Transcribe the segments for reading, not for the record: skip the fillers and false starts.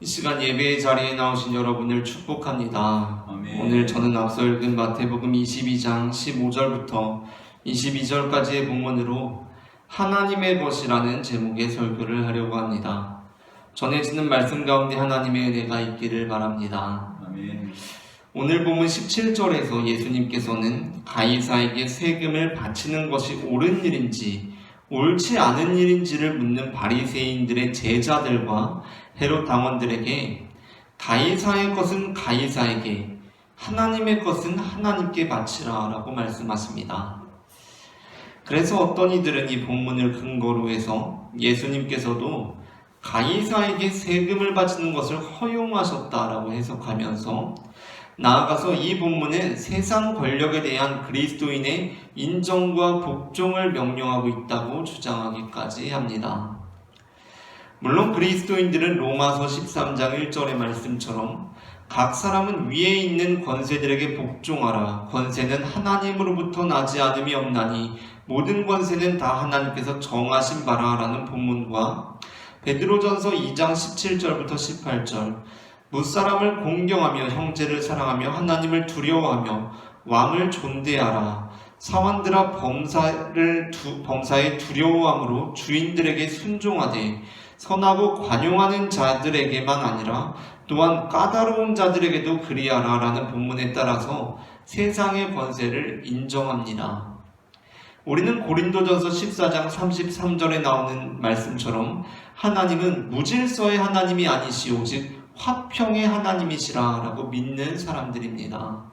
이 시간 예배의 자리에 나오신 여러분을 축복합니다. 아멘. 오늘 저는 앞서 읽은 마태복음 22장 15절부터 22절까지의 본문으로 하나님의 것이라는 제목의 설교를 하려고 합니다. 전해지는 말씀 가운데 하나님의 은혜가 있기를 바랍니다. 아멘. 오늘 본문 17절에서 예수님께서는 가이사에게 세금을 바치는 것이 옳은 일인지 옳지 않은 일인지를 묻는 바리새인들의 제자들과 헤롯 당원들에게 가이사의 것은 가이사에게, 하나님의 것은 하나님께 바치라 라고 말씀하십니다. 그래서 어떤 이들은 이 본문을 근거로 해서 예수님께서도 가이사에게 세금을 바치는 것을 허용하셨다라고 해석하면서 나아가서 이 본문은 세상 권력에 대한 그리스도인의 인정과 복종을 명령하고 있다고 주장하기까지 합니다. 물론 그리스도인들은 로마서 13장 1절의 말씀처럼 각 사람은 위에 있는 권세들에게 복종하라. 권세는 하나님으로부터 나지 않음이 없나니 모든 권세는 다 하나님께서 정하신 바라 라는 본문과 베드로전서 2장 17절부터 18절 무사람을 공경하며 형제를 사랑하며 하나님을 두려워하며 왕을 존대하라. 사환들아 범사의 두려워함으로 주인들에게 순종하되 선하고 관용하는 자들에게만 아니라 또한 까다로운 자들에게도 그리하라 라는 본문에 따라서 세상의 권세를 인정합니다. 우리는 고린도전서 14장 33절에 나오는 말씀처럼 하나님은 무질서의 하나님이 아니시오 오직 화평의 하나님이시라 라고 믿는 사람들입니다.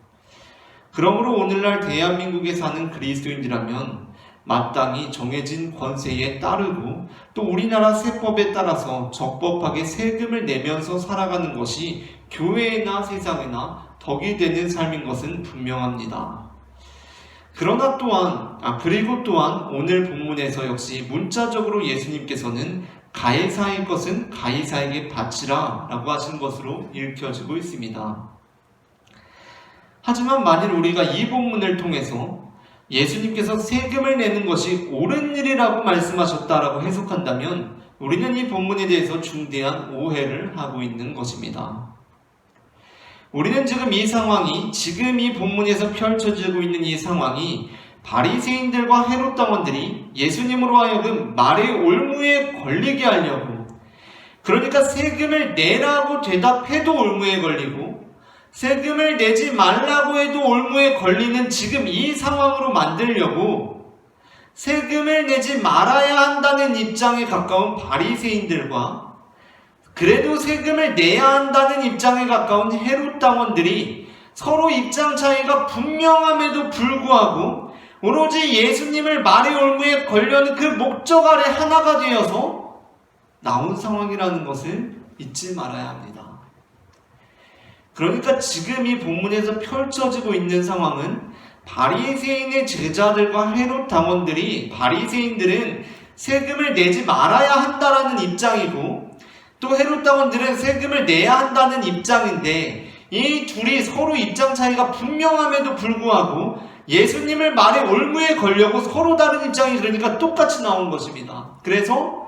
그러므로 오늘날 대한민국에 사는 그리스도인이라면 마땅히 정해진 권세에 따르고 또 우리나라 세법에 따라서 적법하게 세금을 내면서 살아가는 것이 교회나 세상에나 덕이 되는 삶인 것은 분명합니다. 그리고 또한 오늘 본문에서 역시 문자적으로 예수님께서는 가이사의 것은 가이사에게 바치라 라고 하신 것으로 읽혀지고 있습니다. 하지만 만일 우리가 이 본문을 통해서 예수님께서 세금을 내는 것이 옳은 일이라고 말씀하셨다라고 해석한다면 우리는 이 본문에 대해서 중대한 오해를 하고 있는 것입니다. 우리는 지금 이 본문에서 펼쳐지고 있는 이 상황이 바리새인들과 헤롯 당원들이 예수님으로 하여금 말의 올무에 걸리게 하려고, 그러니까 세금을 내라고 대답해도 올무에 걸리고 세금을 내지 말라고 해도 올무에 걸리는 지금 이 상황으로 만들려고 세금을 내지 말아야 한다는 입장에 가까운 바리새인들과 그래도 세금을 내야 한다는 입장에 가까운 헤롯 당원들이 서로 입장 차이가 분명함에도 불구하고 오로지 예수님을 말의 올무에 걸려는 그 목적 아래 하나가 되어서 나온 상황이라는 것을 잊지 말아야 합니다. 그러니까 지금 이 본문에서 펼쳐지고 있는 상황은 바리새인의 제자들과 헤롯 당원들이, 바리새인들은 세금을 내지 말아야 한다라는 입장이고 또 헤롯 당원들은 세금을 내야 한다는 입장인데 이 둘이 서로 입장 차이가 분명함에도 불구하고 예수님을 말의 올무에 걸려고 서로 다른 입장이 그러니까 똑같이 나온 것입니다. 그래서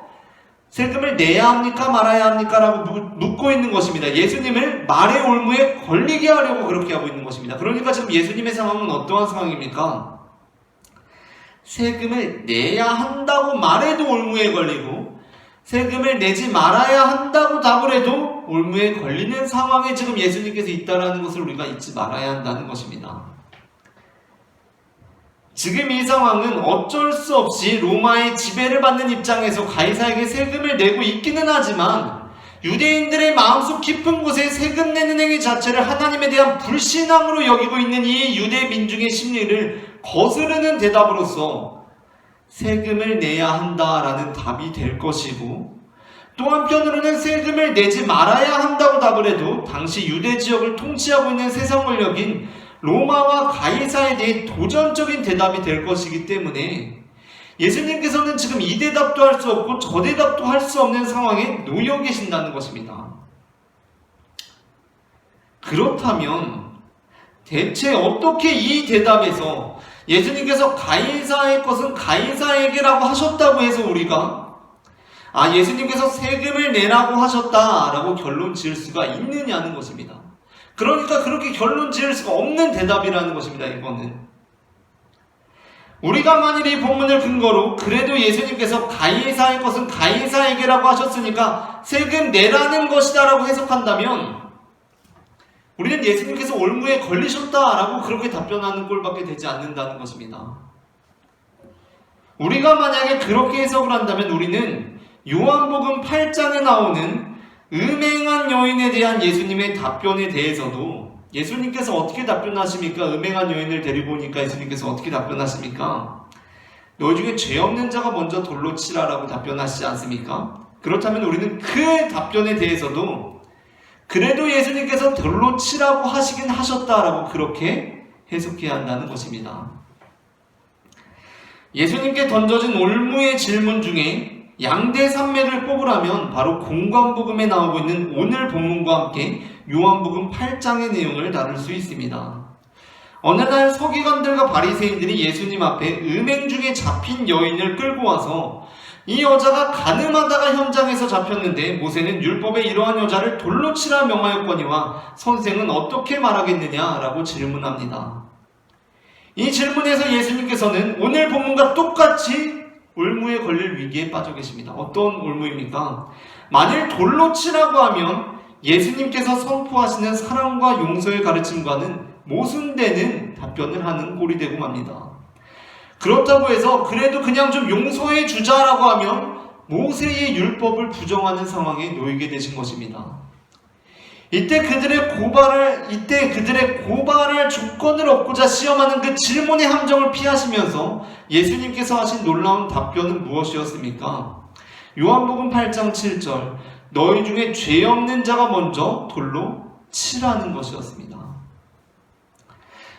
세금을 내야 합니까 말아야 합니까? 라고 묻고 있는 것입니다. 예수님을 말의 올무에 걸리게 하려고 그렇게 하고 있는 것입니다. 그러니까 지금 예수님의 상황은 어떠한 상황입니까? 세금을 내야 한다고 말해도 올무에 걸리고 세금을 내지 말아야 한다고 답을 해도 올무에 걸리는 상황에 지금 예수님께서 있다는 것을 우리가 잊지 말아야 한다는 것입니다. 지금 이 상황은 어쩔 수 없이 로마의 지배를 받는 입장에서 가이사에게 세금을 내고 있기는 하지만 유대인들의 마음속 깊은 곳에 세금 내는 행위 자체를 하나님에 대한 불신앙으로 여기고 있는 이 유대 민중의 심리를 거스르는 대답으로서 세금을 내야 한다라는 답이 될 것이고 또 한편으로는 세금을 내지 말아야 한다고 답을 해도 당시 유대 지역을 통치하고 있는 세상 권력인 로마와 가이사에 대해 도전적인 대답이 될 것이기 때문에 예수님께서는 지금 이 대답도 할 수 없고 저 대답도 할 수 없는 상황에 놓여 계신다는 것입니다. 그렇다면 대체 어떻게 이 대답에서 예수님께서 가이사의 것은 가이사에게라고 하셨다고 해서 우리가 예수님께서 세금을 내라고 하셨다라고 결론 지을 수가 있느냐는 것입니다. 그러니까 그렇게 결론 지을 수가 없는 대답이라는 것입니다. 이거는 우리가 만일 이 본문을 근거로 그래도 예수님께서 가이사의 것은 가이사에게라고 하셨으니까 세금 내라는 것이다 라고 해석한다면 우리는 예수님께서 올무에 걸리셨다라고 그렇게 답변하는 꼴밖에 되지 않는다는 것입니다. 우리가 만약에 그렇게 해석을 한다면 우리는 요한복음 8장에 나오는 음행한 여인에 대한 예수님의 답변에 대해서도 예수님께서 어떻게 답변하십니까? 음행한 여인을 데리고 오니까 예수님께서 어떻게 답변하십니까? 너희 중에 죄 없는 자가 먼저 돌로 치라라고 답변하시지 않습니까? 그렇다면 우리는 그 답변에 대해서도 그래도 예수님께서 돌로 치라고 하시긴 하셨다라고 그렇게 해석해야 한다는 것입니다. 예수님께 던져진 올무의 질문 중에 양대 산맥을 뽑으라면 바로 공관복음에 나오고 있는 오늘 본문과 함께 요한복음 8장의 내용을 다룰 수 있습니다. 어느 날 서기관들과 바리새인들이 예수님 앞에 음행 중에 잡힌 여인을 끌고 와서 이 여자가 간음하다가 현장에서 잡혔는데 모세는 율법에 이러한 여자를 돌로 치라 명하였거니와 선생은 어떻게 말하겠느냐라고 질문합니다. 이 질문에서 예수님께서는 오늘 본문과 똑같이 올무에 걸릴 위기에 빠져 계십니다. 어떤 올무입니까? 만일 돌로 치라고 하면 예수님께서 선포하시는 사랑과 용서의 가르침과는 모순되는 답변을 하는 꼴이 되고 맙니다. 그렇다고 해서 그래도 그냥 좀 용서해 주자라고 하면 모세의 율법을 부정하는 상황에 놓이게 되신 것입니다. 이때 그들의 고발할 조건을 얻고자 시험하는 그 질문의 함정을 피하시면서 예수님께서 하신 놀라운 답변은 무엇이었습니까? 요한복음 8장 7절 너희 중에 죄 없는 자가 먼저 돌로 치라는 것이었습니다.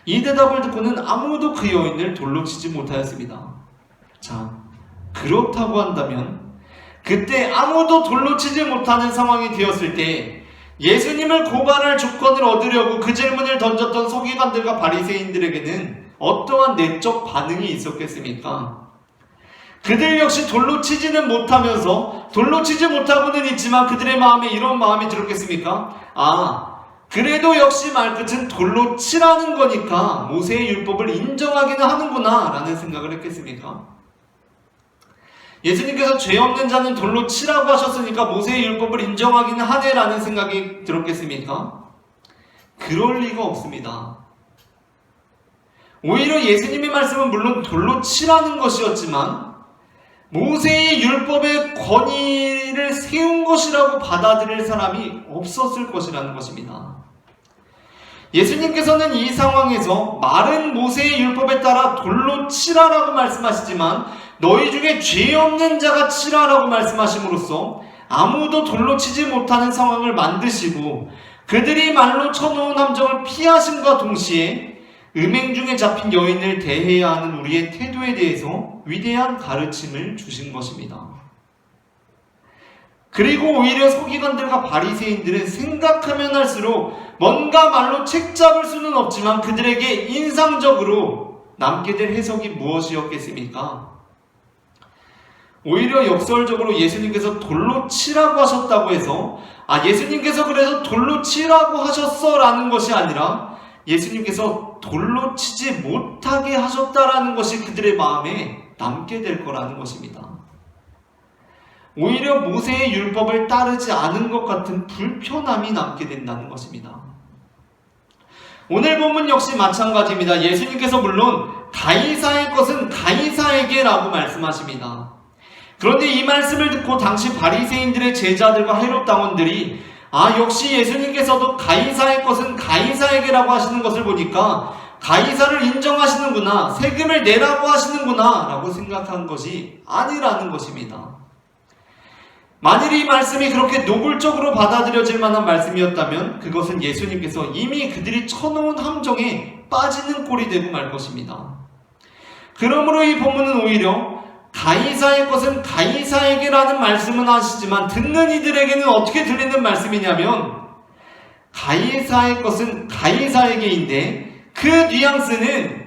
이 대답을 듣고는 아무도 그 여인을 돌로 치지 못하였습니다. 자, 그렇다고 한다면 그때 아무도 돌로 치지 못하는 상황이 되었을 때 예수님을 고발할 조건을 얻으려고 그 질문을 던졌던 서기관들과 바리새인들에게는 어떠한 내적 반응이 있었겠습니까? 그들 역시 돌로 치지는 못하면서 돌로 치지 못하고는 있지만 그들의 마음에 이런 마음이 들었겠습니까? 그래도 역시 말끝은 돌로 치라는 거니까 모세의 율법을 인정하기는 하는구나 라는 생각을 했겠습니까? 예수님께서 죄 없는 자는 돌로 치라고 하셨으니까 모세의 율법을 인정하기는 하네 라는 생각이 들었겠습니까? 그럴 리가 없습니다. 오히려 예수님의 말씀은 물론 돌로 치라는 것이었지만 모세의 율법의 권위를 세운 것이라고 받아들일 사람이 없었을 것이라는 것입니다. 예수님께서는 이 상황에서 마른 모세의 율법에 따라 돌로 치라라고 말씀하시지만 너희 중에 죄 없는 자가 치라라고 말씀하심으로써 아무도 돌로 치지 못하는 상황을 만드시고 그들이 말로 쳐놓은 함정을 피하심과 동시에 음행 중에 잡힌 여인을 대해야 하는 우리의 태도에 대해서 위대한 가르침을 주신 것입니다. 그리고 오히려 서기관들과 바리새인들은 생각하면 할수록 뭔가 말로 책잡을 수는 없지만 그들에게 인상적으로 남게 될 해석이 무엇이었겠습니까? 오히려 역설적으로 예수님께서 돌로 치라고 하셨다고 해서 예수님께서 그래서 돌로 치라고 하셨어 라는 것이 아니라 예수님께서 돌로 치지 못하게 하셨다라는 것이 그들의 마음에 남게 될 거라는 것입니다. 오히려 모세의 율법을 따르지 않은 것 같은 불편함이 남게 된다는 것입니다. 오늘 본문 역시 마찬가지입니다. 예수님께서 물론 가이사의 것은 가이사에게 라고 말씀하십니다. 그런데 이 말씀을 듣고 당시 바리새인들의 제자들과 헤롯 당원들이 역시 예수님께서도 가이사의 것은 가이사에게라고 하시는 것을 보니까 가이사를 인정하시는구나, 세금을 내라고 하시는구나 라고 생각한 것이 아니라는 것입니다. 만일 이 말씀이 그렇게 노골적으로 받아들여질 만한 말씀이었다면 그것은 예수님께서 이미 그들이 쳐놓은 함정에 빠지는 꼴이 되고 말 것입니다. 그러므로 이 본문은 오히려 가이사의 것은 가이사에게라는 말씀은 하시지만 듣는 이들에게는 어떻게 들리는 말씀이냐면 가이사의 것은 가이사에게인데 그 뉘앙스는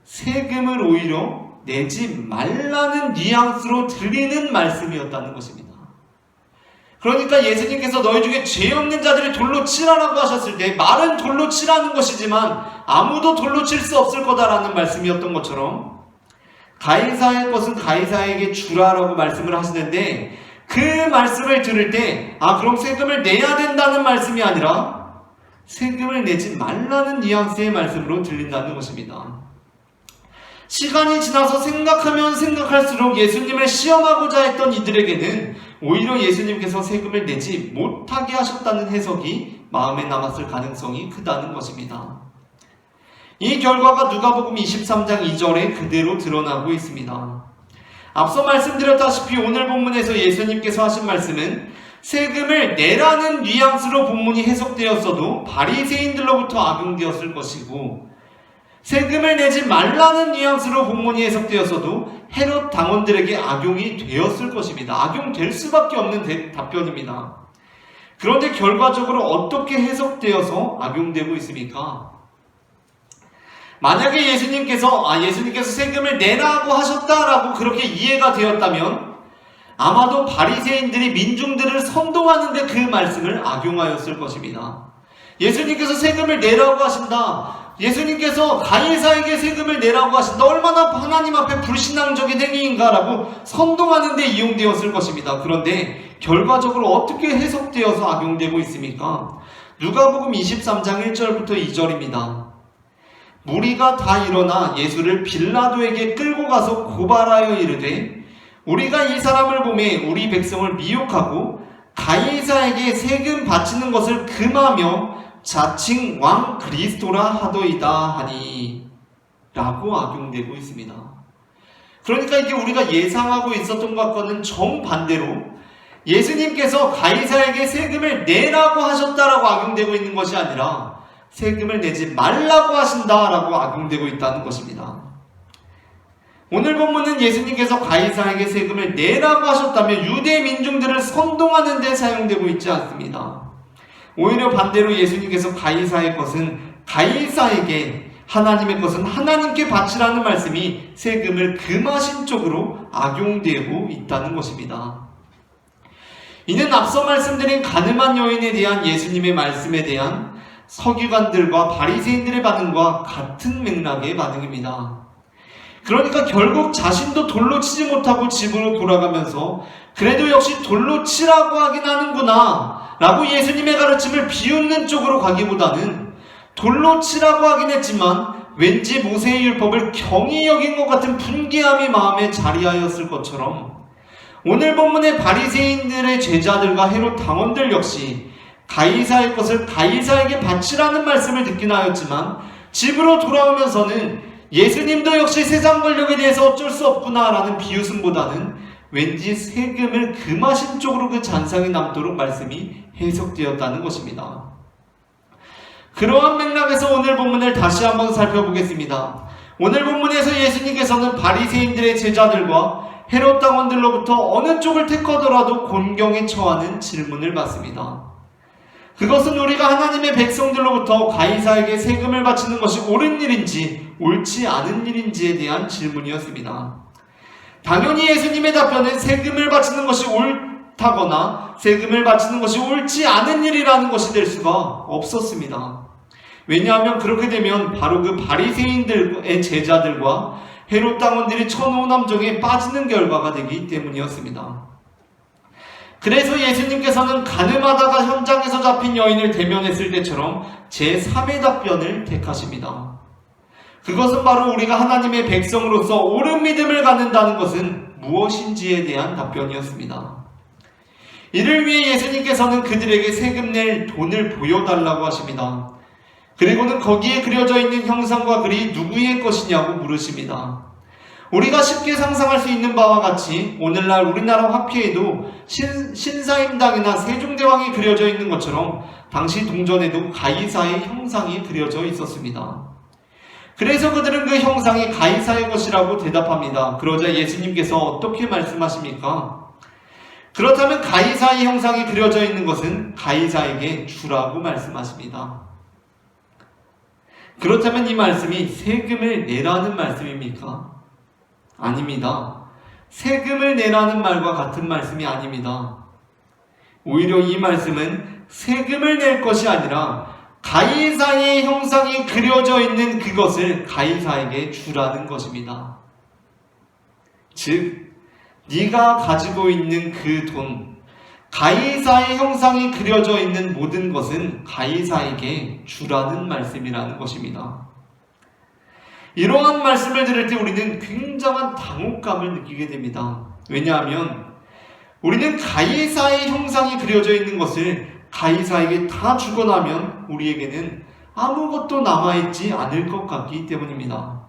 세금을 오히려 내지 말라는 뉘앙스로 들리는 말씀이었다는 것입니다. 그러니까 예수님께서 너희 중에 죄 없는 자들을 돌로 치라라고 하셨을 때 말은 돌로 치라는 것이지만 아무도 돌로 칠 수 없을 거다라는 말씀이었던 것처럼 가이사의 것은 가이사에게 주라라고 말씀을 하시는데 그 말씀을 들을 때 그럼 세금을 내야 된다는 말씀이 아니라 세금을 내지 말라는 뉘앙스의 말씀으로 들린다는 것입니다. 시간이 지나서 생각하면 생각할수록 예수님을 시험하고자 했던 이들에게는 오히려 예수님께서 세금을 내지 못하게 하셨다는 해석이 마음에 남았을 가능성이 크다는 것입니다. 이 결과가 누가복음 23장 2절에 그대로 드러나고 있습니다. 앞서 말씀드렸다시피 오늘 본문에서 예수님께서 하신 말씀은 세금을 내라는 뉘앙스로 본문이 해석되었어도 바리새인들로부터 악용되었을 것이고 세금을 내지 말라는 뉘앙스로 본문이 해석되었어도 헤롯 당원들에게 악용이 되었을 것입니다. 악용될 수밖에 없는 답변입니다. 그런데 결과적으로 어떻게 해석되어서 악용되고 있습니까? 만약에 예수님께서 세금을 내라고 하셨다라고 그렇게 이해가 되었다면 아마도 바리새인들이 민중들을 선동하는데 그 말씀을 악용하였을 것입니다. 예수님께서 세금을 내라고 하신다. 예수님께서 가이사에게 세금을 내라고 하신다. 얼마나 하나님 앞에 불신앙적인 행위인가라고 선동하는 데 이용되었을 것입니다. 그런데 결과적으로 어떻게 해석되어서 악용되고 있습니까? 누가복음 23장 1절부터 2절입니다. 무리가 다 일어나 예수를 빌라도에게 끌고 가서 고발하여 이르되 우리가 이 사람을 보매 우리 백성을 미혹하고 가이사에게 세금 바치는 것을 금하며 자칭 왕 그리스도라 하더이다 하니 라고 악용되고 있습니다. 그러니까 이게 우리가 예상하고 있었던 것과는 정반대로 예수님께서 가이사에게 세금을 내라고 하셨다라고 악용되고 있는 것이 아니라 세금을 내지 말라고 하신다라고 악용되고 있다는 것입니다. 오늘 본문은 예수님께서 가이사에게 세금을 내라고 하셨다면 유대 민중들을 선동하는 데 사용되고 있지 않습니다. 오히려 반대로 예수님께서 가이사의 것은 가이사에게, 하나님의 것은 하나님께 바치라는 말씀이 세금을 금하신 쪽으로 악용되고 있다는 것입니다. 이는 앞서 말씀드린 가늠한 여인에 대한 예수님의 말씀에 대한 서기관들과 바리새인들의 반응과 같은 맥락의 반응입니다. 그러니까 결국 자신도 돌로 치지 못하고 집으로 돌아가면서 그래도 역시 돌로 치라고 하긴 하는구나 라고 예수님의 가르침을 비웃는 쪽으로 가기보다는 돌로 치라고 하긴 했지만 왠지 모세의 율법을 경히 여긴 것 같은 분개함이 마음에 자리하였을 것처럼 오늘 본문의 바리새인들의 제자들과 헤롯 당원들 역시 가이사의 것을 가이사에게 바치라는 말씀을 듣긴 하였지만 집으로 돌아오면서는 예수님도 역시 세상 권력에 대해서 어쩔 수 없구나라는 비웃음보다는 왠지 세금을 금하신 쪽으로 그 잔상이 남도록 말씀이 해석되었다는 것입니다. 그러한 맥락에서 오늘 본문을 다시 한번 살펴보겠습니다. 오늘 본문에서 예수님께서는 바리새인들의 제자들과 헤롯 당원들로부터 어느 쪽을 택하더라도 곤경에 처하는 질문을 받습니다. 그것은 우리가 하나님의 백성들로부터 가이사에게 세금을 바치는 것이 옳은 일인지 옳지 않은 일인지에 대한 질문이었습니다. 당연히 예수님의 답변은 세금을 바치는 것이 옳다거나 세금을 바치는 것이 옳지 않은 일이라는 것이 될 수가 없었습니다. 왜냐하면 그렇게 되면 바로 그 바리새인들의 제자들과 헤롯 당원들이 천호남정에 빠지는 결과가 되기 때문이었습니다. 그래서 예수님께서는 가늠하다가 현장에서 잡힌 여인을 대면했을 때처럼 제3의 답변을 택하십니다. 그것은 바로 우리가 하나님의 백성으로서 옳은 믿음을 갖는다는 것은 무엇인지에 대한 답변이었습니다. 이를 위해 예수님께서는 그들에게 세금 낼 돈을 보여달라고 하십니다. 그리고는 거기에 그려져 있는 형상과 글이 누구의 것이냐고 물으십니다. 우리가 쉽게 상상할 수 있는 바와 같이 오늘날 우리나라 화폐에도 신사임당이나 세종대왕이 그려져 있는 것처럼 당시 동전에도 가이사의 형상이 그려져 있었습니다. 그래서 그들은 그 형상이 가이사의 것이라고 대답합니다. 그러자 예수님께서 어떻게 말씀하십니까? 그렇다면 가이사의 형상이 그려져 있는 것은 가이사에게 주라고 말씀하십니다. 그렇다면 이 말씀이 세금을 내라는 말씀입니까? 아닙니다. 세금을 내라는 말과 같은 말씀이 아닙니다. 오히려 이 말씀은 세금을 낼 것이 아니라 가이사의 형상이 그려져 있는 그것을 가이사에게 주라는 것입니다. 즉, 네가 가지고 있는 그 돈, 가이사의 형상이 그려져 있는 모든 것은 가이사에게 주라는 말씀이라는 것입니다. 이러한 말씀을 들을 때 우리는 굉장한 당혹감을 느끼게 됩니다. 왜냐하면 우리는 가이사의 형상이 그려져 있는 것을 가이사에게 다 주고 나면 우리에게는 아무것도 남아있지 않을 것 같기 때문입니다.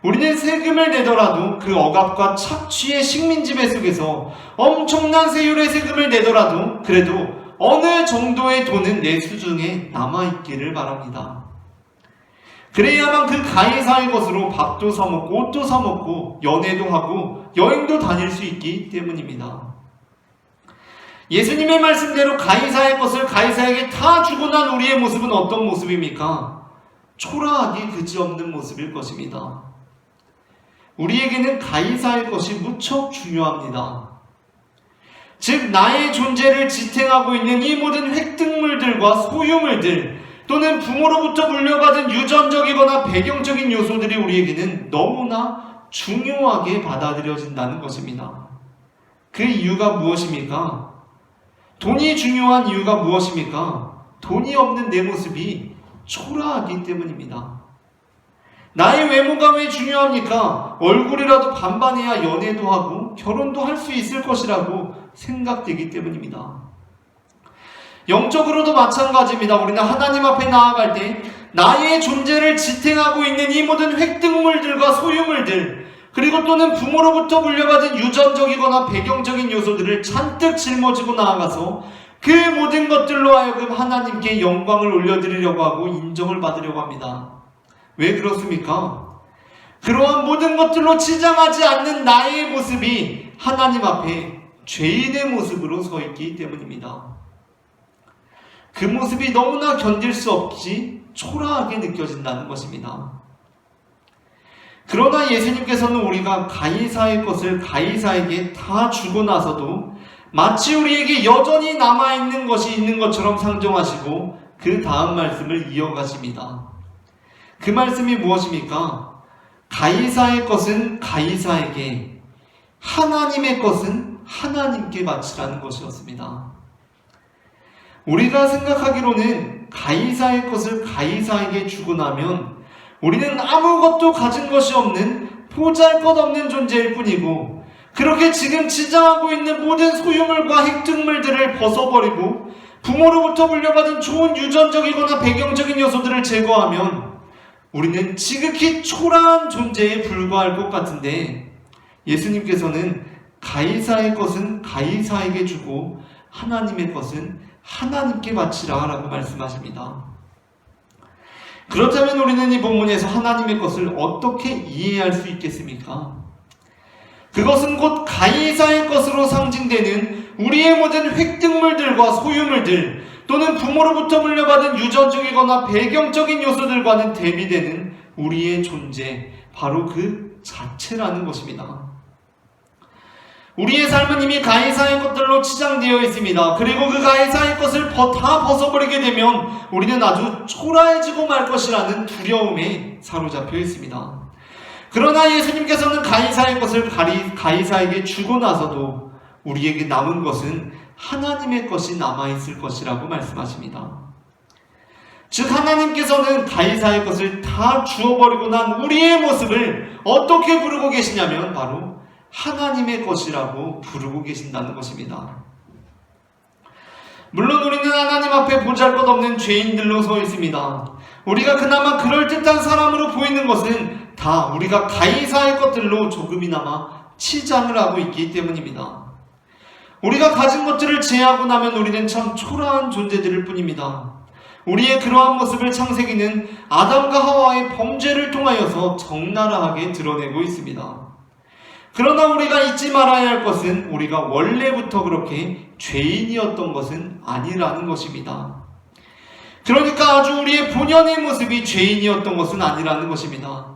우리는 세금을 내더라도 그 억압과 착취의 식민지배 속에서 엄청난 세율의 세금을 내더라도 그래도 어느 정도의 돈은 내 수중에 남아있기를 바랍니다. 그래야만 그 가이사의 것으로 밥도 사먹고 옷도 사먹고 연애도 하고 여행도 다닐 수 있기 때문입니다. 예수님의 말씀대로 가이사의 것을 가이사에게 다 주고 난 우리의 모습은 어떤 모습입니까? 초라하기 그지없는 모습일 것입니다. 우리에게는 가이사의 것이 무척 중요합니다. 즉, 나의 존재를 지탱하고 있는 이 모든 획득물들과 소유물들 또는 부모로부터 물려받은 유전적이거나 배경적인 요소들이 우리에게는 너무나 중요하게 받아들여진다는 것입니다. 그 이유가 무엇입니까? 돈이 중요한 이유가 무엇입니까? 돈이 없는 내 모습이 초라하기 때문입니다. 나의 외모가 왜 중요합니까? 얼굴이라도 반반해야 연애도 하고 결혼도 할 수 있을 것이라고 생각되기 때문입니다. 영적으로도 마찬가지입니다. 우리는 하나님 앞에 나아갈 때 나의 존재를 지탱하고 있는 이 모든 획득물들과 소유물들 그리고 또는 부모로부터 물려받은 유전적이거나 배경적인 요소들을 잔뜩 짊어지고 나아가서 그 모든 것들로 하여금 하나님께 영광을 올려드리려고 하고 인정을 받으려고 합니다. 왜 그렇습니까? 그러한 모든 것들로 치장하지 않는 나의 모습이 하나님 앞에 죄인의 모습으로 서 있기 때문입니다. 그 모습이 너무나 견딜 수 없이 초라하게 느껴진다는 것입니다. 그러나 예수님께서는 우리가 가이사의 것을 가이사에게 다 주고 나서도 마치 우리에게 여전히 남아있는 것이 있는 것처럼 상정하시고 그 다음 말씀을 이어가십니다. 그 말씀이 무엇입니까? 가이사의 것은 가이사에게, 하나님의 것은 하나님께 바치라는 것이었습니다. 우리가 생각하기로는 가이사의 것을 가이사에게 주고 나면 우리는 아무것도 가진 것이 없는 보잘것없는 존재일 뿐이고 그렇게 지금 지장하고 있는 모든 소유물과 획득물들을 벗어버리고 부모로부터 물려받은 좋은 유전적이거나 배경적인 요소들을 제거하면 우리는 지극히 초라한 존재에 불과할 것 같은데 예수님께서는 가이사의 것은 가이사에게 주고 하나님의 것은 하나님께 바치라 라고 말씀하십니다. 그렇다면 우리는 이 본문에서 하나님의 것을 어떻게 이해할 수 있겠습니까? 그것은 곧 가이사의 것으로 상징되는 우리의 모든 획득물들과 소유물들 또는 부모로부터 물려받은 유전적이거나 배경적인 요소들과는 대비되는 우리의 존재, 바로 그 자체라는 것입니다. 우리의 삶은 이미 가이사의 것들로 치장되어 있습니다. 그리고 그 가이사의 것을 다 벗어버리게 되면 우리는 아주 초라해지고 말 것이라는 두려움에 사로잡혀 있습니다. 그러나 예수님께서는 가이사의 것을 가이사에게 주고 나서도 우리에게 남은 것은 하나님의 것이 남아있을 것이라고 말씀하십니다. 즉 하나님께서는 가이사의 것을 다 주어버리고 난 우리의 모습을 어떻게 부르고 계시냐면 바로 하나님의 것이라고 부르고 계신다는 것입니다. 물론 우리는 하나님 앞에 보잘것없는 죄인들로 서 있습니다. 우리가 그나마 그럴듯한 사람으로 보이는 것은 다 우리가 가이사의 것들로 조금이나마 치장을 하고 있기 때문입니다. 우리가 가진 것들을 제하고 나면 우리는 참 초라한 존재들일 뿐입니다. 우리의 그러한 모습을 창세기는 아담과 하와의 범죄를 통하여서 적나라하게 드러내고 있습니다. 그러나 우리가 잊지 말아야 할 것은 우리가 원래부터 그렇게 죄인이었던 것은 아니라는 것입니다. 그러니까 아주 우리의 본연의 모습이 죄인이었던 것은 아니라는 것입니다.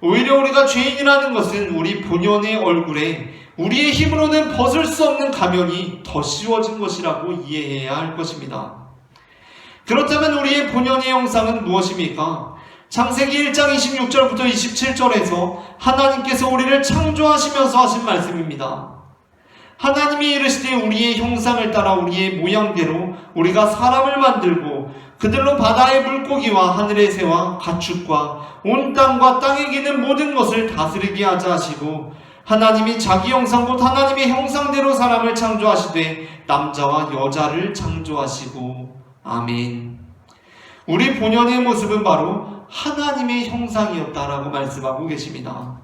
오히려 우리가 죄인이라는 것은 우리 본연의 얼굴에 우리의 힘으로는 벗을 수 없는 가면이 더 씌워진 것이라고 이해해야 할 것입니다. 그렇다면 우리의 본연의 형상은 무엇입니까? 창세기 1장 26절부터 27절에서 하나님께서 우리를 창조하시면서 하신 말씀입니다. 하나님이 이르시되 우리의 형상을 따라 우리의 모양대로 우리가 사람을 만들고 그들로 바다의 물고기와 하늘의 새와 가축과 온 땅과 땅에 기는 모든 것을 다스리게 하자 하시고 하나님이 자기 형상 곧 하나님의 형상대로 사람을 창조하시되 남자와 여자를 창조하시고 아멘. 우리 본연의 모습은 바로 하나님의 형상이었다라고 말씀하고 계십니다.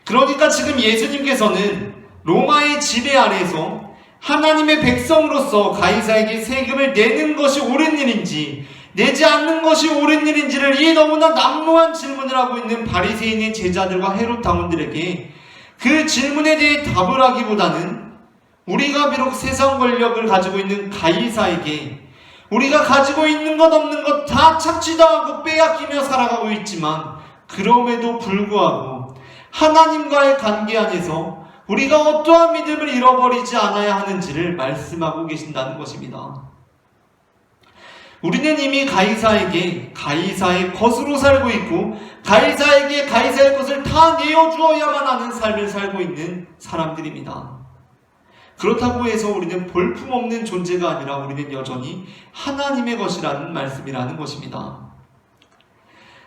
그러니까 지금 예수님께서는 로마의 지배 아래서 하나님의 백성으로서 가이사에게 세금을 내는 것이 옳은 일인지 내지 않는 것이 옳은 일인지를 이 너무나 난무한 질문을 하고 있는 바리새인의 제자들과 헤롯 당원들에게 그 질문에 대해 답을 하기보다는 우리가 비록 세상 권력을 가지고 있는 가이사에게 우리가 가지고 있는 것 없는 것 다 착취당하고 빼앗기며 살아가고 있지만 그럼에도 불구하고 하나님과의 관계 안에서 우리가 어떠한 믿음을 잃어버리지 않아야 하는지를 말씀하고 계신다는 것입니다. 우리는 이미 가이사에게 가이사의 것으로 살고 있고 가이사에게 가이사의 것을 다 내어주어야만 하는 삶을 살고 있는 사람들입니다. 그렇다고 해서 우리는 볼품없는 존재가 아니라 우리는 여전히 하나님의 것이라는 말씀이라는 것입니다.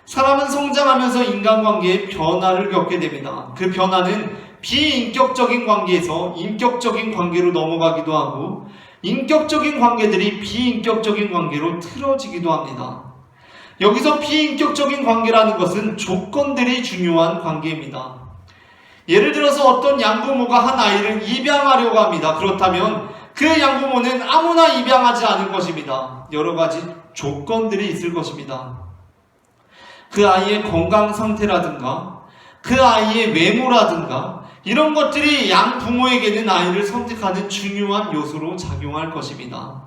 사람은 성장하면서 인간관계에 변화를 겪게 됩니다. 그 변화는 비인격적인 관계에서 인격적인 관계로 넘어가기도 하고 인격적인 관계들이 비인격적인 관계로 틀어지기도 합니다. 여기서 비인격적인 관계라는 것은 조건들이 중요한 관계입니다. 예를 들어서 어떤 양부모가 한 아이를 입양하려고 합니다. 그렇다면 그 양부모는 아무나 입양하지 않을 것입니다. 여러 가지 조건들이 있을 것입니다. 그 아이의 건강 상태라든가 그 아이의 외모라든가 이런 것들이 양부모에게는 아이를 선택하는 중요한 요소로 작용할 것입니다.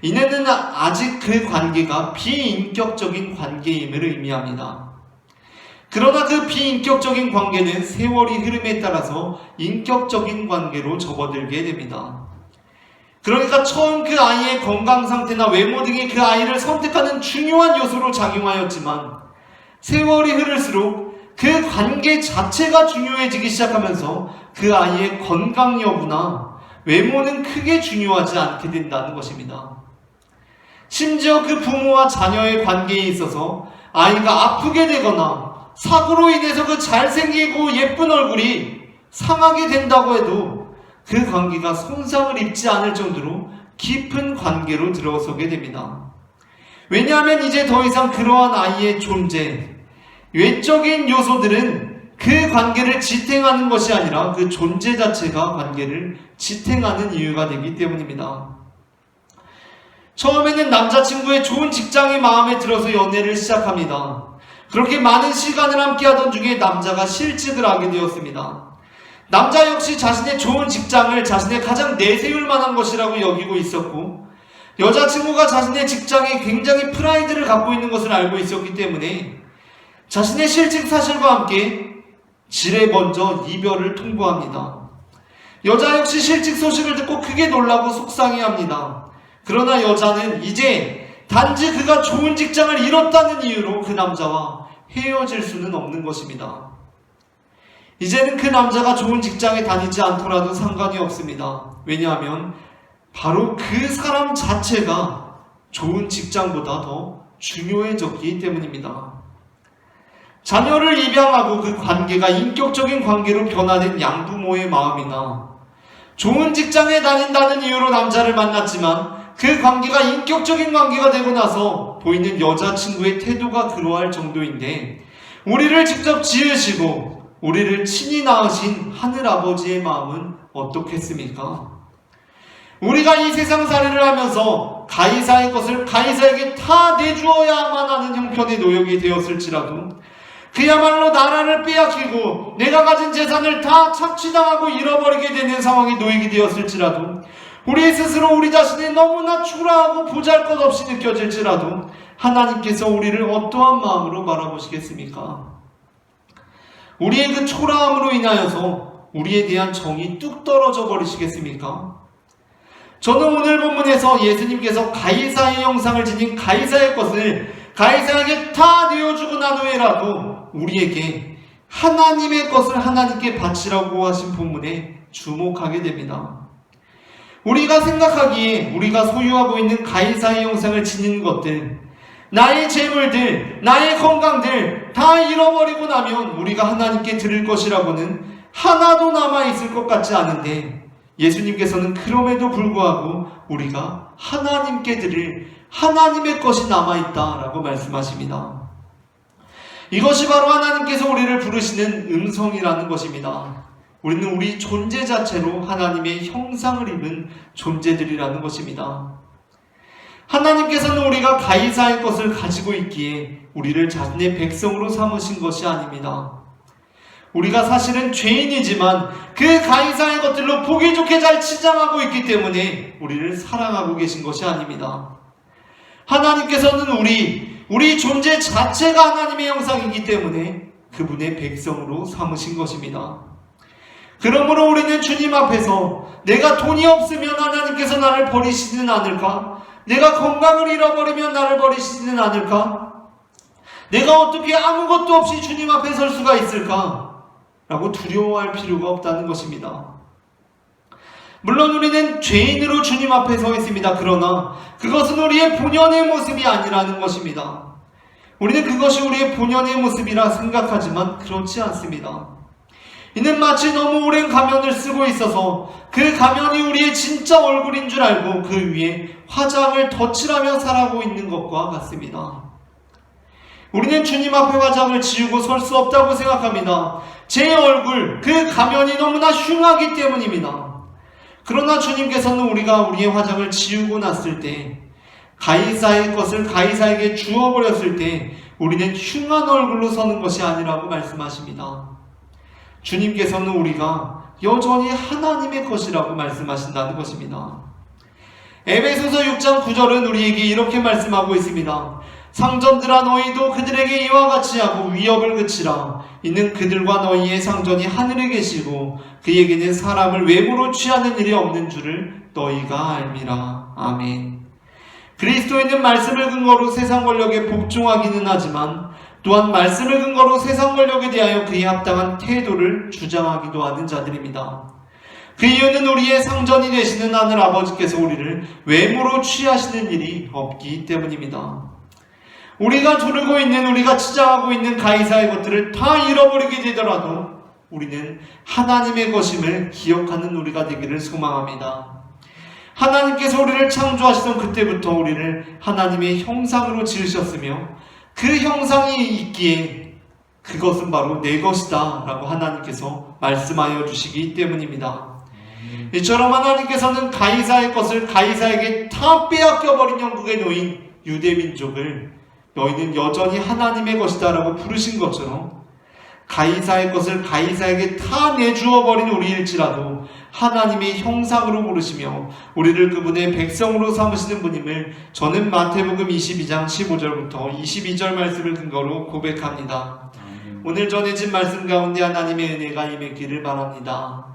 이는 아직 그 관계가 비인격적인 관계임을 의미합니다. 그러나 그 비인격적인 관계는 세월이 흐름에 따라서 인격적인 관계로 접어들게 됩니다. 그러니까 처음 그 아이의 건강 상태나 외모 등이 그 아이를 선택하는 중요한 요소로 작용하였지만 세월이 흐를수록 그 관계 자체가 중요해지기 시작하면서 그 아이의 건강 여부나 외모는 크게 중요하지 않게 된다는 것입니다. 심지어 그 부모와 자녀의 관계에 있어서 아이가 아프게 되거나 사고로 인해서 그 잘생기고 예쁜 얼굴이 상하게 된다고 해도 그 관계가 손상을 입지 않을 정도로 깊은 관계로 들어서게 됩니다. 왜냐하면 이제 더 이상 그러한 아이의 존재, 외적인 요소들은 그 관계를 지탱하는 것이 아니라 그 존재 자체가 관계를 지탱하는 이유가 되기 때문입니다. 처음에는 남자친구의 좋은 직장이 마음에 들어서 연애를 시작합니다. 그렇게 많은 시간을 함께하던 중에 남자가 실직을 하게 되었습니다. 남자 역시 자신의 좋은 직장을 자신의 가장 내세울 만한 것이라고 여기고 있었고 여자친구가 자신의 직장에 굉장히 프라이드를 갖고 있는 것을 알고 있었기 때문에 자신의 실직 사실과 함께 지레 먼저 이별을 통보합니다. 여자 역시 실직 소식을 듣고 크게 놀라고 속상해합니다. 그러나 여자는 이제 단지 그가 좋은 직장을 잃었다는 이유로 그 남자와 헤어질 수는 없는 것입니다. 이제는 그 남자가 좋은 직장에 다니지 않더라도 상관이 없습니다. 왜냐하면 바로 그 사람 자체가 좋은 직장보다 더 중요해졌기 때문입니다. 자녀를 입양하고 그 관계가 인격적인 관계로 변화된 양부모의 마음이나 좋은 직장에 다닌다는 이유로 남자를 만났지만 그 관계가 인격적인 관계가 되고 나서 보이는 여자친구의 태도가 그러할 정도인데 우리를 직접 지으시고 우리를 친히 낳으신 하늘아버지의 마음은 어떻겠습니까? 우리가 이 세상살이를 하면서 가이사의 것을 가이사에게 다 내주어야만 하는 형편의 노역이 되었을지라도 그야말로 나라를 빼앗기고 내가 가진 재산을 다 착취당하고 잃어버리게 되는 상황이 놓이게 되었을지라도 우리 스스로 우리 자신이 너무나 초라하고 보잘것없이 느껴질지라도 하나님께서 우리를 어떠한 마음으로 바라보시겠습니까? 우리의 그 초라함으로 인하여서 우리에 대한 정이 뚝 떨어져 버리시겠습니까? 저는 오늘 본문에서 예수님께서 가이사의 형상을 지닌 가이사의 것을 가이사에게 다 내어주고 난 후에라도 우리에게 하나님의 것을 하나님께 바치라고 하신 본문에 주목하게 됩니다. 우리가 생각하기에 우리가 소유하고 있는 가이사의 형상을 지닌 것들, 나의 재물들, 나의 건강들 다 잃어버리고 나면 우리가 하나님께 드릴 것이라고는 하나도 남아있을 것 같지 않은데, 예수님께서는 그럼에도 불구하고 우리가 하나님께 드릴 하나님의 것이 남아있다라고 말씀하십니다. 이것이 바로 하나님께서 우리를 부르시는 음성이라는 것입니다. 우리는 우리 존재 자체로 하나님의 형상을 입은 존재들이라는 것입니다. 하나님께서는 우리가 가이사의 것을 가지고 있기에 우리를 자신의 백성으로 삼으신 것이 아닙니다. 우리가 사실은 죄인이지만 그 가이사의 것들로 보기 좋게 잘 치장하고 있기 때문에 우리를 사랑하고 계신 것이 아닙니다. 하나님께서는 우리 존재 자체가 하나님의 형상이기 때문에 그분의 백성으로 삼으신 것입니다. 그러므로 우리는 주님 앞에서 내가 돈이 없으면 하나님께서 나를 버리시지는 않을까? 내가 건강을 잃어버리면 나를 버리시지는 않을까? 내가 어떻게 아무것도 없이 주님 앞에 설 수가 있을까? 라고 두려워할 필요가 없다는 것입니다. 물론 우리는 죄인으로 주님 앞에 서 있습니다. 그러나 그것은 우리의 본연의 모습이 아니라는 것입니다. 우리는 그것이 우리의 본연의 모습이라 생각하지만 그렇지 않습니다. 이는 마치 너무 오랜 가면을 쓰고 있어서 그 가면이 우리의 진짜 얼굴인 줄 알고 그 위에 화장을 덧칠하며 살아가고 있는 것과 같습니다. 우리는 주님 앞에 화장을 지우고 설 수 없다고 생각합니다. 제 얼굴, 그 가면이 너무나 흉하기 때문입니다. 그러나 주님께서는 우리가 우리의 화장을 지우고 났을 때, 가이사의 것을 가이사에게 주어버렸을 때 우리는 흉한 얼굴로 서는 것이 아니라고 말씀하십니다. 주님께서는 우리가 여전히 하나님의 것이라고 말씀하신다는 것입니다. 에베소서 6장 9절은 우리에게 이렇게 말씀하고 있습니다. 상전들아 너희도 그들에게 이와 같이 하고 위협을 그치라. 이는 그들과 너희의 상전이 하늘에 계시고 그에게는 사람을 외모로 취하는 일이 없는 줄을 너희가 알미라. 아멘. 그리스도인은 말씀을 근거로 세상 권력에 복종하기는 하지만 또한 말씀을 근거로 세상 권력에 대하여 그에 합당한 태도를 주장하기도 하는 자들입니다. 그 이유는 우리의 상전이 되시는 하늘 아버지께서 우리를 외모로 취하시는 일이 없기 때문입니다. 우리가 두르고 있는, 우리가 치장하고 있는 가이사의 것들을 다 잃어버리게 되더라도 우리는 하나님의 것임을 기억하는 우리가 되기를 소망합니다. 하나님께서 우리를 창조하시던 그때부터 우리를 하나님의 형상으로 지으셨으며 그 형상이 있기에 그것은 바로 내 것이다 라고 하나님께서 말씀하여 주시기 때문입니다. 이처럼 하나님께서는 가이사의 것을 가이사에게 다 빼앗겨버린 영국의 노인 유대민족을 너희는 여전히 하나님의 것이다 라고 부르신 것처럼 가이사의 것을 가이사에게 다 내주어버린 우리일지라도 하나님의 형상으로 부르시며 우리를 그분의 백성으로 삼으시는 분임을 저는 마태복음 22장 15절부터 22절 말씀을 근거로 고백합니다. 오늘 전해진 말씀 가운데 하나님의 은혜가 임했기를 바랍니다.